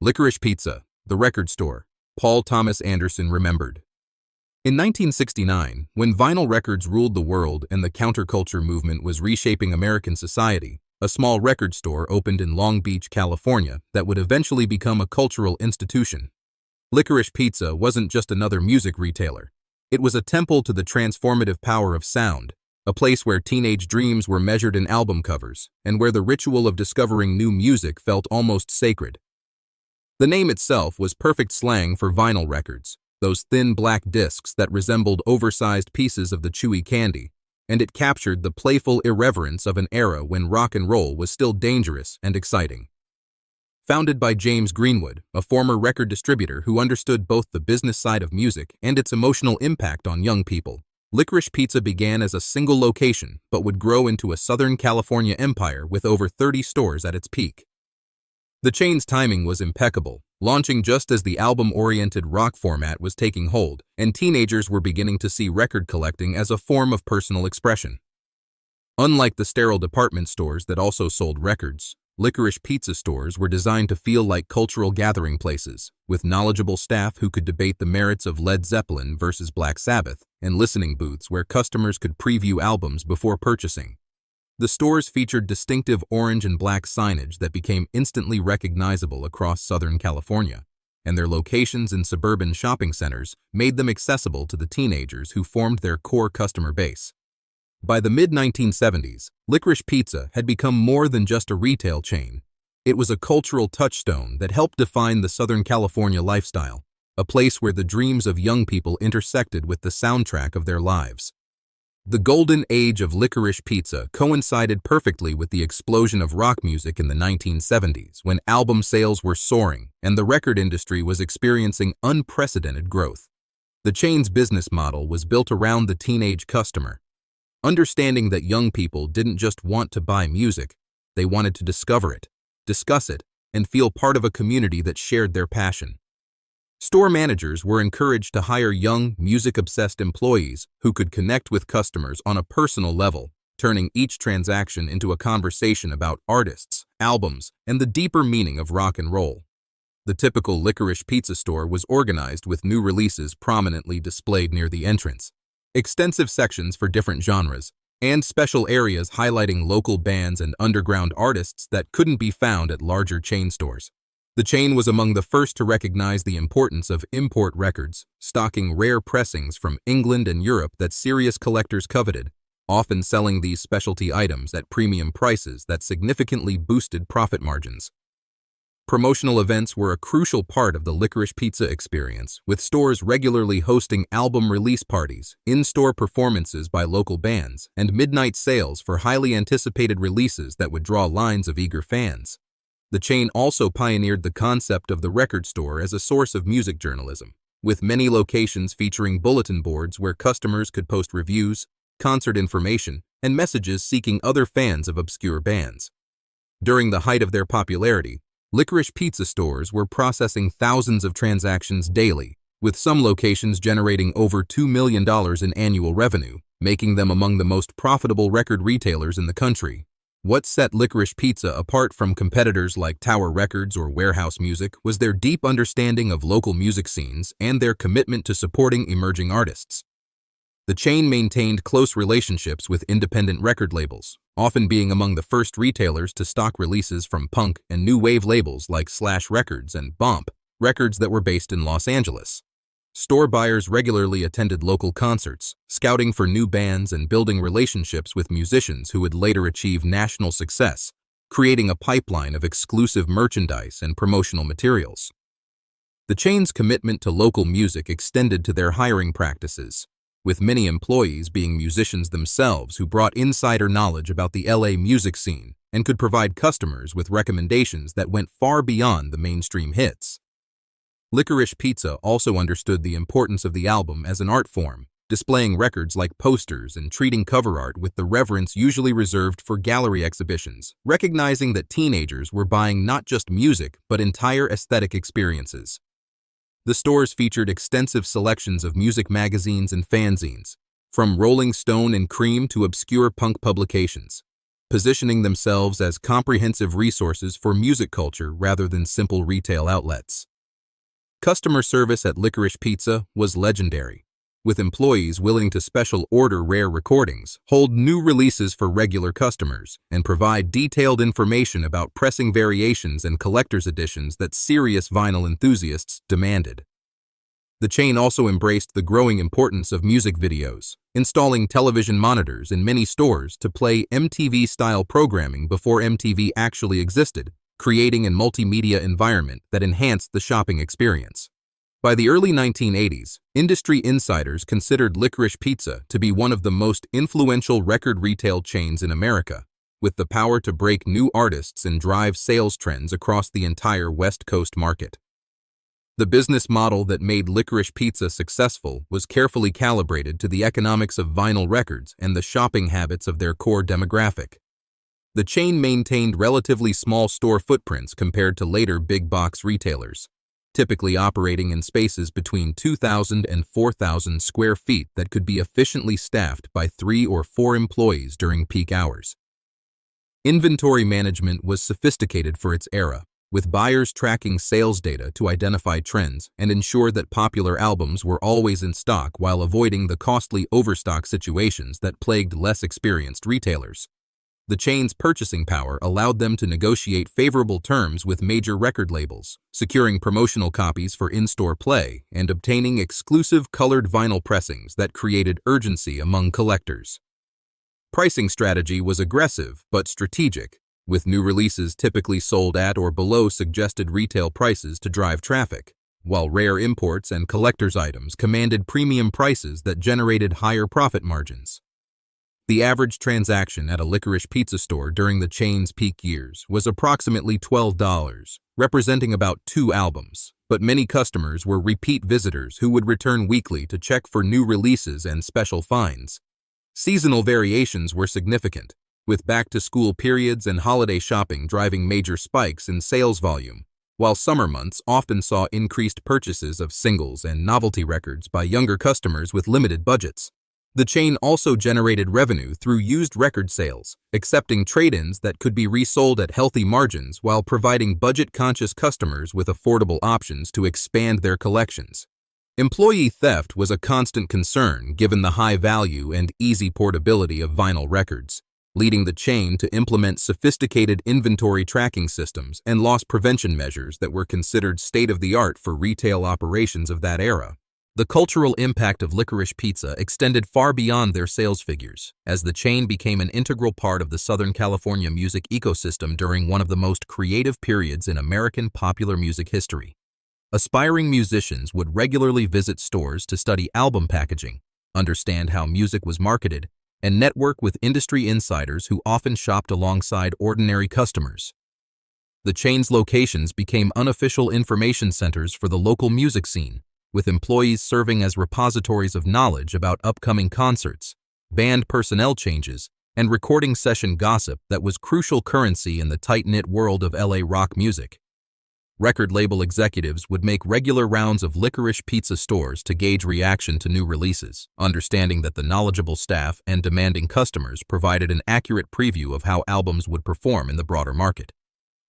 Licorice Pizza, the record store, Paul Thomas Anderson remembered. In 1969, when vinyl records ruled the world and the counterculture movement was reshaping American society, a small record store opened in Long Beach, California that would eventually become a cultural institution. Licorice Pizza wasn't just another music retailer. It was a temple to the transformative power of sound, a place where teenage dreams were measured in album covers, and where the ritual of discovering new music felt almost sacred. The name itself was perfect slang for vinyl records, those thin black discs that resembled oversized pieces of the chewy candy, and it captured the playful irreverence of an era when rock and roll was still dangerous and exciting. Founded by James Greenwood, a former record distributor who understood both the business side of music and its emotional impact on young people, Licorice Pizza began as a single location but would grow into a Southern California empire with over 30 stores at its peak. The chain's timing was impeccable, launching just as the album-oriented rock format was taking hold, and teenagers were beginning to see record collecting as a form of personal expression. Unlike the sterile department stores that also sold records, Licorice Pizza stores were designed to feel like cultural gathering places, with knowledgeable staff who could debate the merits of Led Zeppelin versus Black Sabbath, and listening booths where customers could preview albums before purchasing. The stores featured distinctive orange and black signage that became instantly recognizable across Southern California, and their locations in suburban shopping centers made them accessible to the teenagers who formed their core customer base. By the mid-1970s, Licorice Pizza had become more than just a retail chain. It was a cultural touchstone that helped define the Southern California lifestyle, a place where the dreams of young people intersected with the soundtrack of their lives. The golden age of Licorice Pizza coincided perfectly with the explosion of rock music in the 1970s, when album sales were soaring and the record industry was experiencing unprecedented growth. The chain's business model was built around the teenage customer. Understanding that young people didn't just want to buy music, they wanted to discover it, discuss it, and feel part of a community that shared their passion. Store managers were encouraged to hire young, music-obsessed employees who could connect with customers on a personal level, turning each transaction into a conversation about artists, albums, and the deeper meaning of rock and roll. The typical Licorice Pizza store was organized with new releases prominently displayed near the entrance, extensive sections for different genres, and special areas highlighting local bands and underground artists that couldn't be found at larger chain stores. The chain was among the first to recognize the importance of import records, stocking rare pressings from England and Europe that serious collectors coveted, often selling these specialty items at premium prices that significantly boosted profit margins. Promotional events were a crucial part of the Licorice Pizza experience, with stores regularly hosting album release parties, in-store performances by local bands, and midnight sales for highly anticipated releases that would draw lines of eager fans. The chain also pioneered the concept of the record store as a source of music journalism, with many locations featuring bulletin boards where customers could post reviews, concert information, and messages seeking other fans of obscure bands. During the height of their popularity, Licorice Pizza stores were processing thousands of transactions daily, with some locations generating over $2 million in annual revenue, making them among the most profitable record retailers in the country. What set Licorice Pizza apart from competitors like Tower Records or Warehouse Music was their deep understanding of local music scenes and their commitment to supporting emerging artists. The chain maintained close relationships with independent record labels, often being among the first retailers to stock releases from punk and new wave labels like Slash Records and Bomp, records that were based in Los Angeles. Store buyers regularly attended local concerts, scouting for new bands and building relationships with musicians who would later achieve national success, creating a pipeline of exclusive merchandise and promotional materials. The chain's commitment to local music extended to their hiring practices, with many employees being musicians themselves who brought insider knowledge about the LA music scene and could provide customers with recommendations that went far beyond the mainstream hits. Licorice Pizza also understood the importance of the album as an art form, displaying records like posters and treating cover art with the reverence usually reserved for gallery exhibitions, recognizing that teenagers were buying not just music but entire aesthetic experiences. The stores featured extensive selections of music magazines and fanzines, from Rolling Stone and Cream to obscure punk publications, positioning themselves as comprehensive resources for music culture rather than simple retail outlets. Customer service at Licorice Pizza was legendary, with employees willing to special order rare recordings, hold new releases for regular customers, and provide detailed information about pressing variations and collector's editions that serious vinyl enthusiasts demanded. The chain also embraced the growing importance of music videos, installing television monitors in many stores to play MTV-style programming before MTV actually existed, creating an multimedia environment that enhanced the shopping experience. By the early 1980s, industry insiders considered Licorice Pizza to be one of the most influential record retail chains in America, with the power to break new artists and drive sales trends across the entire West Coast market. The business model that made Licorice Pizza successful was carefully calibrated to the economics of vinyl records and the shopping habits of their core demographic. The chain maintained relatively small store footprints compared to later big-box retailers, typically operating in spaces between 2,000 and 4,000 square feet that could be efficiently staffed by 3 or 4 employees during peak hours. Inventory management was sophisticated for its era, with buyers tracking sales data to identify trends and ensure that popular albums were always in stock while avoiding the costly overstock situations that plagued less experienced retailers. The chain's purchasing power allowed them to negotiate favorable terms with major record labels, securing promotional copies for in-store play and obtaining exclusive colored vinyl pressings that created urgency among collectors. Pricing strategy was aggressive but strategic, with new releases typically sold at or below suggested retail prices to drive traffic, while rare imports and collector's items commanded premium prices that generated higher profit margins. The average transaction at a Licorice Pizza store during the chain's peak years was approximately $12, representing about 2 albums, but many customers were repeat visitors who would return weekly to check for new releases and special finds. Seasonal variations were significant, with back-to-school periods and holiday shopping driving major spikes in sales volume, while summer months often saw increased purchases of singles and novelty records by younger customers with limited budgets. The chain also generated revenue through used record sales, accepting trade-ins that could be resold at healthy margins while providing budget-conscious customers with affordable options to expand their collections. Employee theft was a constant concern given the high value and easy portability of vinyl records, leading the chain to implement sophisticated inventory tracking systems and loss prevention measures that were considered state-of-the-art for retail operations of that era. The cultural impact of Licorice Pizza extended far beyond their sales figures, as the chain became an integral part of the Southern California music ecosystem during one of the most creative periods in American popular music history. Aspiring musicians would regularly visit stores to study album packaging, understand how music was marketed, and network with industry insiders who often shopped alongside ordinary customers. The chain's locations became unofficial information centers for the local music scene, with employees serving as repositories of knowledge about upcoming concerts, band personnel changes, and recording session gossip that was crucial currency in the tight-knit world of LA rock music. Record label executives would make regular rounds of Licorice Pizza stores to gauge reaction to new releases, understanding that the knowledgeable staff and demanding customers provided an accurate preview of how albums would perform in the broader market.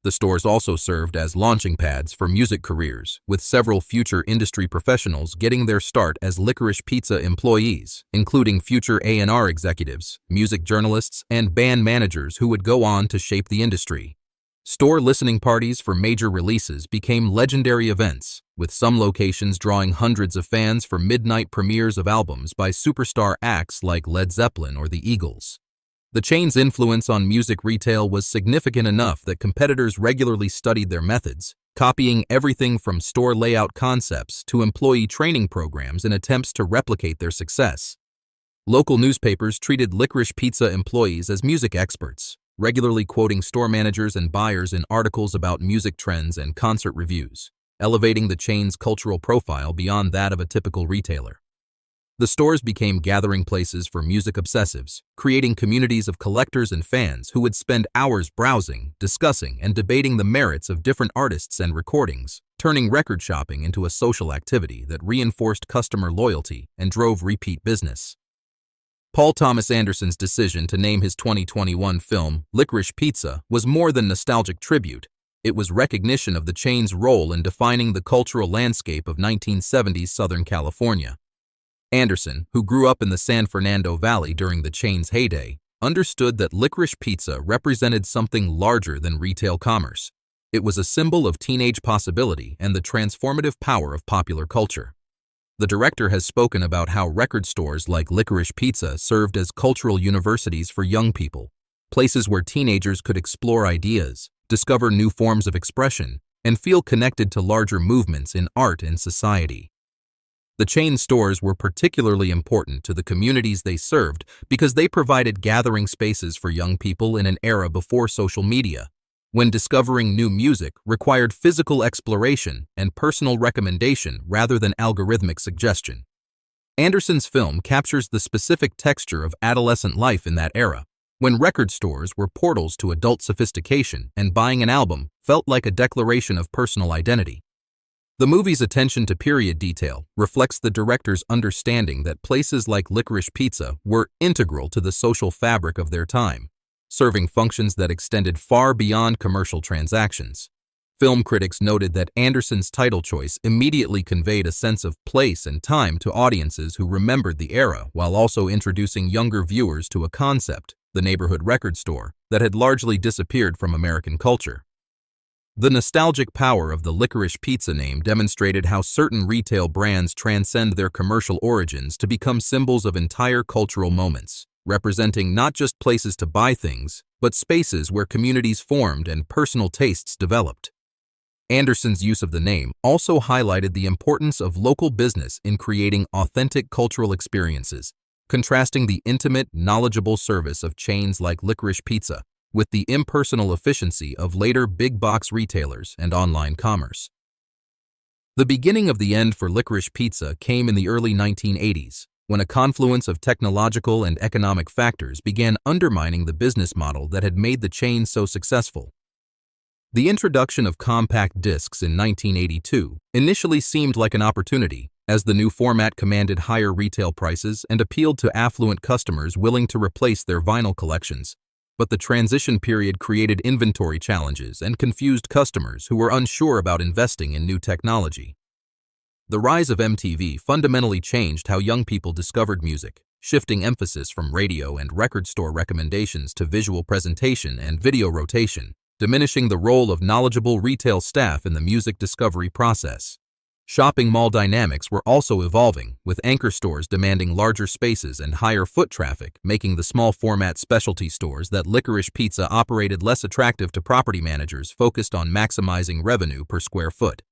The stores also served as launching pads for music careers, with several future industry professionals getting their start as Licorice Pizza employees, including future A&R executives, music journalists, and band managers who would go on to shape the industry. Store listening parties for major releases became legendary events, with some locations drawing hundreds of fans for midnight premieres of albums by superstar acts like Led Zeppelin or the Eagles. The chain's influence on music retail was significant enough that competitors regularly studied their methods, copying everything from store layout concepts to employee training programs in attempts to replicate their success. Local newspapers treated Licorice Pizza employees as music experts, regularly quoting store managers and buyers in articles about music trends and concert reviews, elevating the chain's cultural profile beyond that of a typical retailer. The stores became gathering places for music obsessives, creating communities of collectors and fans who would spend hours browsing, discussing, and debating the merits of different artists and recordings, turning record shopping into a social activity that reinforced customer loyalty and drove repeat business. Paul Thomas Anderson's decision to name his 2021 film Licorice Pizza was more than nostalgic tribute. It was recognition of the chain's role in defining the cultural landscape of 1970s Southern California. Anderson, who grew up in the San Fernando Valley during the chain's heyday, understood that Licorice Pizza represented something larger than retail commerce. It was a symbol of teenage possibility and the transformative power of popular culture. The director has spoken about how record stores like Licorice Pizza served as cultural universities for young people, places where teenagers could explore ideas, discover new forms of expression, and feel connected to larger movements in art and society. The chain stores were particularly important to the communities they served because they provided gathering spaces for young people in an era before social media, when discovering new music required physical exploration and personal recommendation rather than algorithmic suggestion. Anderson's film captures the specific texture of adolescent life in that era, when record stores were portals to adult sophistication and buying an album felt like a declaration of personal identity. The movie's attention to period detail reflects the director's understanding that places like Licorice Pizza were integral to the social fabric of their time, serving functions that extended far beyond commercial transactions. Film critics noted that Anderson's title choice immediately conveyed a sense of place and time to audiences who remembered the era while also introducing younger viewers to a concept, the neighborhood record store, that had largely disappeared from American culture. The nostalgic power of the Licorice Pizza name demonstrated how certain retail brands transcend their commercial origins to become symbols of entire cultural moments, representing not just places to buy things, but spaces where communities formed and personal tastes developed. Anderson's use of the name also highlighted the importance of local business in creating authentic cultural experiences, contrasting the intimate, knowledgeable service of chains like Licorice Pizza with the impersonal efficiency of later big-box retailers and online commerce. The beginning of the end for Licorice Pizza came in the early 1980s, when a confluence of technological and economic factors began undermining the business model that had made the chain so successful. The introduction of compact discs in 1982 initially seemed like an opportunity, as the new format commanded higher retail prices and appealed to affluent customers willing to replace their vinyl collections. But the transition period created inventory challenges and confused customers who were unsure about investing in new technology. The rise of MTV fundamentally changed how young people discovered music, shifting emphasis from radio and record store recommendations to visual presentation and video rotation, diminishing the role of knowledgeable retail staff in the music discovery process. Shopping mall dynamics were also evolving, with anchor stores demanding larger spaces and higher foot traffic, making the small-format specialty stores that Licorice Pizza operated less attractive to property managers focused on maximizing revenue per square foot.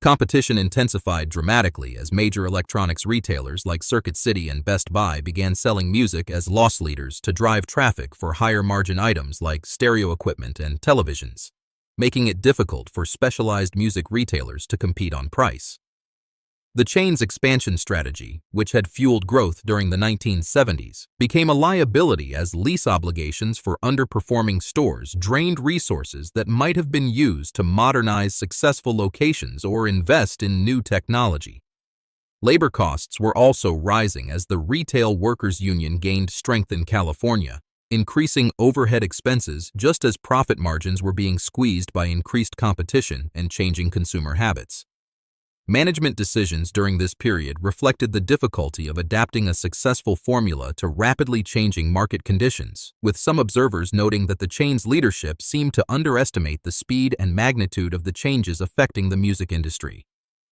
Competition intensified dramatically as major electronics retailers like Circuit City and Best Buy began selling music as loss leaders to drive traffic for higher-margin items like stereo equipment and televisions, making it difficult for specialized music retailers to compete on price. The chain's expansion strategy, which had fueled growth during the 1970s, became a liability as lease obligations for underperforming stores drained resources that might have been used to modernize successful locations or invest in new technology. Labor costs were also rising as the Retail Workers Union gained strength in California, increasing overhead expenses just as profit margins were being squeezed by increased competition and changing consumer habits. Management decisions during this period reflected the difficulty of adapting a successful formula to rapidly changing market conditions, with some observers noting that the chain's leadership seemed to underestimate the speed and magnitude of the changes affecting the music industry.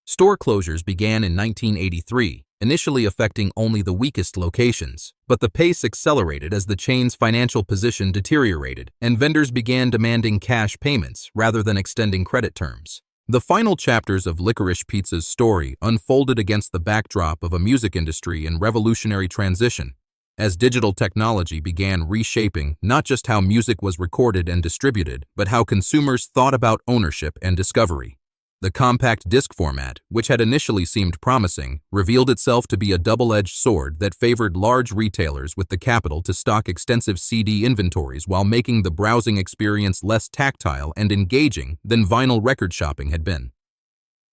Store closures began in 1983, initially affecting only the weakest locations, but the pace accelerated as the chain's financial position deteriorated and vendors began demanding cash payments rather than extending credit terms. The final chapters of Licorice Pizza's story unfolded against the backdrop of a music industry in revolutionary transition, as digital technology began reshaping not just how music was recorded and distributed, but how consumers thought about ownership and discovery. The compact disc format, which had initially seemed promising, revealed itself to be a double-edged sword that favored large retailers with the capital to stock extensive CD inventories while making the browsing experience less tactile and engaging than vinyl record shopping had been.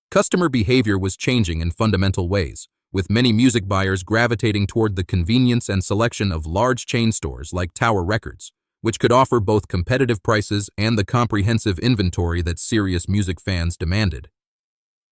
Customer behavior was changing in fundamental ways, with many music buyers gravitating toward the convenience and selection of large chain stores like Tower Records, which could offer both competitive prices and the comprehensive inventory that serious music fans demanded.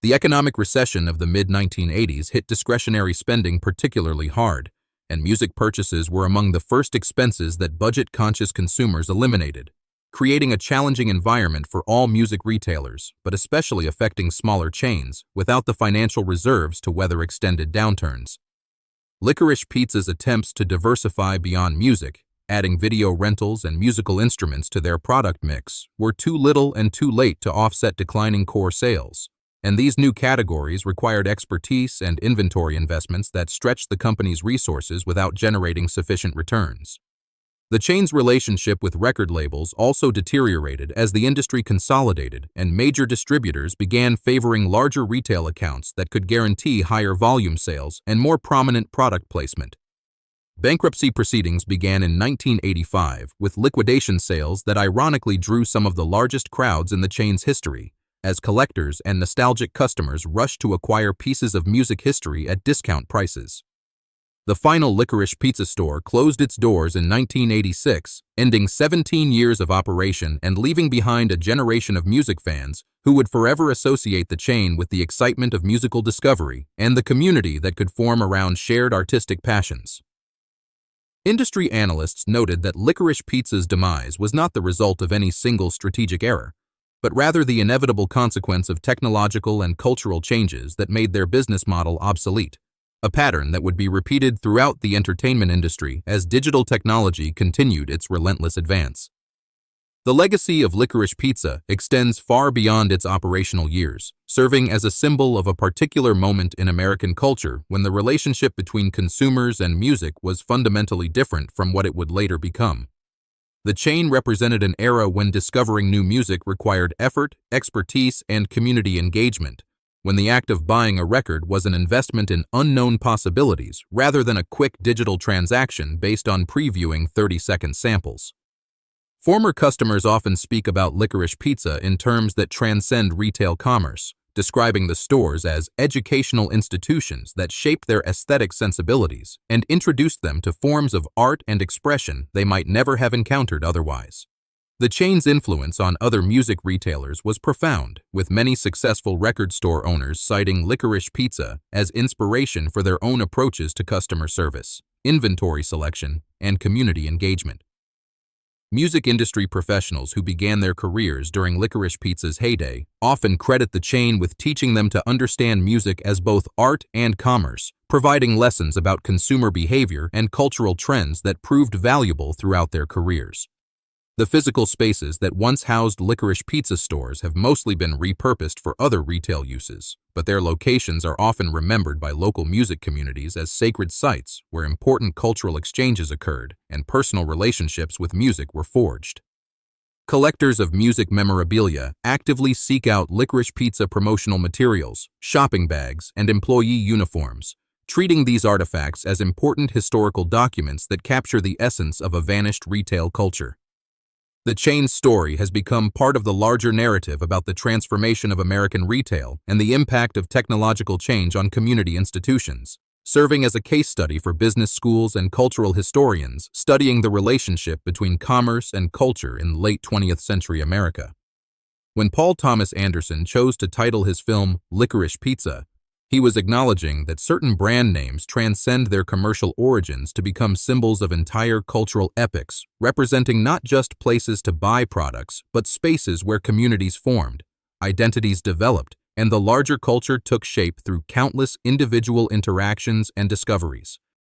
The economic recession of the mid-1980s hit discretionary spending particularly hard, and music purchases were among the first expenses that budget-conscious consumers eliminated, creating a challenging environment for all music retailers, but especially affecting smaller chains without the financial reserves to weather extended downturns. Licorice Pizza's attempts to diversify beyond music, adding video rentals and musical instruments to their product mix, were too little and too late to offset declining core sales, and these new categories required expertise and inventory investments that stretched the company's resources without generating sufficient returns. The chain's relationship with record labels also deteriorated as the industry consolidated and major distributors began favoring larger retail accounts that could guarantee higher volume sales and more prominent product placement. Bankruptcy proceedings began in 1985 with liquidation sales that ironically drew some of the largest crowds in the chain's history, as collectors and nostalgic customers rushed to acquire pieces of music history at discount prices. The final Licorice Pizza store closed its doors in 1986, ending 17 years of operation and leaving behind a generation of music fans who would forever associate the chain with the excitement of musical discovery and the community that could form around shared artistic passions. Industry analysts noted that Licorice Pizza's demise was not the result of any single strategic error, but rather the inevitable consequence of technological and cultural changes that made their business model obsolete, a pattern that would be repeated throughout the entertainment industry as digital technology continued its relentless advance. The legacy of Licorice Pizza extends far beyond its operational years, serving as a symbol of a particular moment in American culture when the relationship between consumers and music was fundamentally different from what it would later become. The chain represented an era when discovering new music required effort, expertise, and community engagement, when the act of buying a record was an investment in unknown possibilities rather than a quick digital transaction based on previewing 30-second samples. Former customers often speak about Licorice Pizza in terms that transcend retail commerce, describing the stores as educational institutions that shaped their aesthetic sensibilities and introduced them to forms of art and expression they might never have encountered otherwise. The chain's influence on other music retailers was profound, with many successful record store owners citing Licorice Pizza as inspiration for their own approaches to customer service, inventory selection, and community engagement. Music industry professionals who began their careers during Licorice Pizza's heyday often credit the chain with teaching them to understand music as both art and commerce, providing lessons about consumer behavior and cultural trends that proved valuable throughout their careers. The physical spaces that once housed Licorice Pizza stores have mostly been repurposed for other retail uses, but their locations are often remembered by local music communities as sacred sites where important cultural exchanges occurred and personal relationships with music were forged. Collectors of music memorabilia actively seek out Licorice Pizza promotional materials, shopping bags, and employee uniforms, treating these artifacts as important historical documents that capture the essence of a vanished retail culture. The chain's story has become part of the larger narrative about the transformation of American retail and the impact of technological change on community institutions, serving as a case study for business schools and cultural historians studying the relationship between commerce and culture in late 20th century America. When Paul Thomas Anderson chose to title his film Licorice Pizza, he was acknowledging that certain brand names transcend their commercial origins to become symbols of entire cultural epochs, representing not just places to buy products, but spaces where communities formed, identities developed, and the larger culture took shape through countless individual interactions and discoveries.